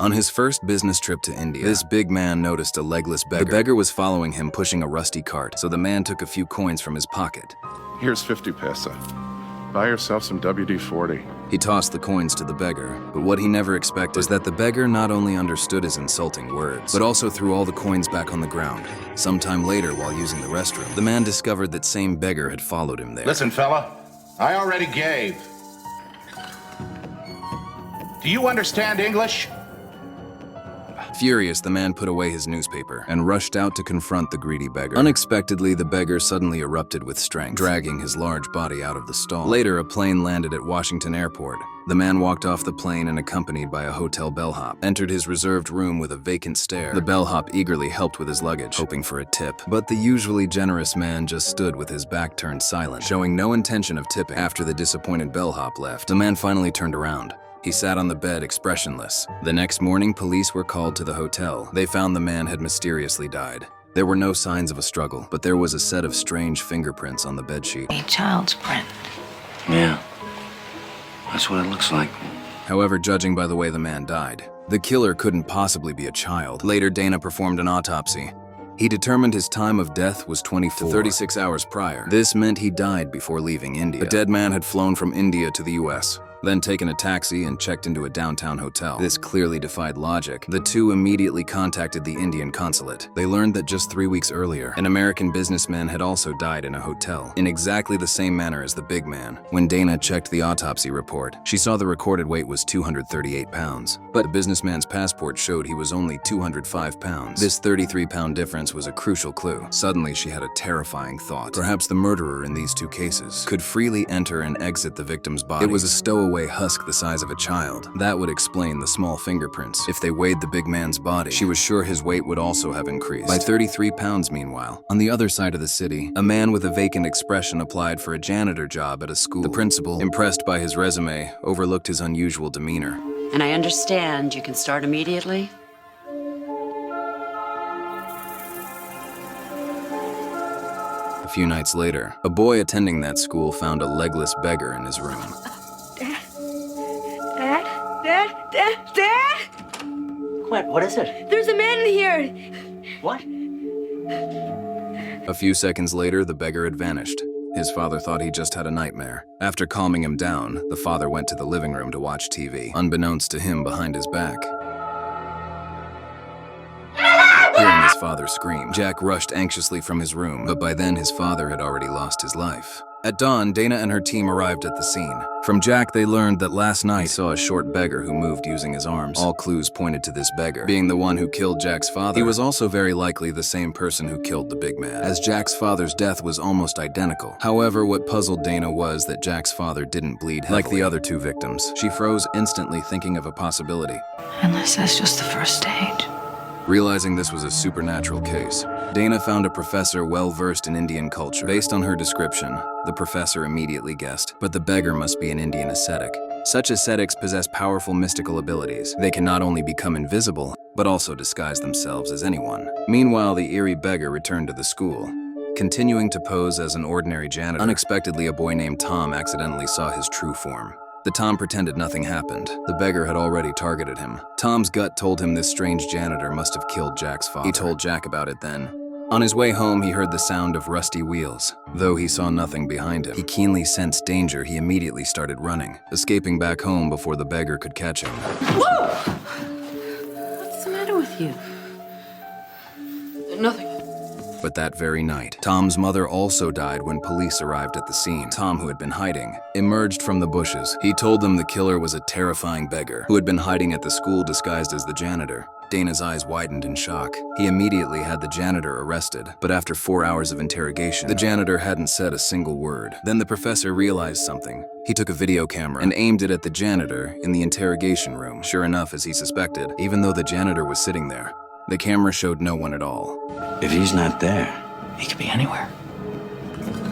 On his first business trip to India, this big man noticed a legless beggar. The beggar was following him pushing a rusty cart, so the man took a few coins from his pocket. Here's 50 paisa. Buy yourself some WD-40. He tossed the coins to the beggar, but what he never expected was that the beggar not only understood his insulting words, but also threw all the coins back on the ground. Sometime later, while using the restroom, the man discovered that same beggar had followed him there. Listen, fella, I already gave. Do you understand English? Furious, the man put away his newspaper and rushed out to confront the greedy beggar. Unexpectedly, the beggar suddenly erupted with strength, dragging his large body out of the stall. Later, a plane landed at Washington Airport. The man walked off the plane and, accompanied by a hotel bellhop, entered his reserved room with a vacant stare. The bellhop eagerly helped with his luggage, hoping for a tip. But the usually generous man just stood with his back turned silent, showing no intention of tipping. After the disappointed bellhop left, the man finally turned around. He sat on the bed, expressionless. The next morning, police were called to the hotel. They found the man had mysteriously died. There were no signs of a struggle, but there was a set of strange fingerprints on the bedsheet. A child's print. Yeah, that's what it looks like. However, judging by the way the man died, the killer couldn't possibly be a child. Later, Dana performed an autopsy. He determined his time of death was 24 to 36 hours prior. This meant he died before leaving India. The dead man had flown from India to the US, then taken a taxi and checked into a downtown hotel. This clearly defied logic. The two immediately contacted the Indian consulate. They learned that just 3 weeks earlier, an American businessman had also died in a hotel, in exactly the same manner as the big man. When Dana checked the autopsy report, she saw the recorded weight was 238 pounds, but the businessman's passport showed he was only 205 pounds. This 33-pound difference was a crucial clue. Suddenly, she had a terrifying thought. Perhaps the murderer in these two cases could freely enter and exit the victim's body. It was a stowaway husk the size of a child. That would explain the small fingerprints. If they weighed the big man's body, she was sure his weight would also have increased by 33 pounds. Meanwhile, on the other side of the city, a man with a vacant expression applied for a janitor job at a school. The principal, impressed by his resume, overlooked his unusual demeanor. And I understand you can start immediately? A few nights later, a boy attending that school found a legless beggar in his room. Dad? What is it? There's a man in here. What? A few seconds later, the beggar had vanished. His father thought he just had a nightmare. After calming him down, the father went to the living room to watch TV. Unbeknownst to him, behind his back, hearing his father scream, Jack rushed anxiously from his room, but by then his father had already lost his life. At dawn, Dana and her team arrived at the scene. From Jack, they learned that last night he saw a short beggar who moved using his arms. All clues pointed to this beggar being the one who killed Jack's father. He was also very likely the same person who killed the big man, as Jack's father's death was almost identical. However, what puzzled Dana was that Jack's father didn't bleed heavily like the other two victims. She froze instantly, thinking of a possibility. Unless that's just the first stage. Realizing this was a supernatural case, Dana found a professor well-versed in Indian culture. Based on her description, the professor immediately guessed, but the beggar must be an Indian ascetic. Such ascetics possess powerful mystical abilities. They can not only become invisible, but also disguise themselves as anyone. Meanwhile, the eerie beggar returned to the school, continuing to pose as an ordinary janitor. Unexpectedly, a boy named Tom accidentally saw his true form. The Tom pretended nothing happened. The beggar had already targeted him. Tom's gut told him this strange janitor must have killed Jack's father. He told Jack about it then. On his way home, he heard the sound of rusty wheels. Though he saw nothing behind him, he keenly sensed danger. He immediately started running, escaping back home before the beggar could catch him. Whoa! What's the matter with you? Nothing. But that very night, Tom's mother also died when police arrived at the scene. Tom, who had been hiding, emerged from the bushes. He told them the killer was a terrifying beggar who had been hiding at the school disguised as the janitor. Dana's eyes widened in shock. He immediately had the janitor arrested, but after 4 hours of interrogation, the janitor hadn't said a single word. Then the professor realized something. He took a video camera and aimed it at the janitor in the interrogation room. Sure enough, as he suspected, even though the janitor was sitting there, the camera showed no one at all. If he's not there, He could be anywhere.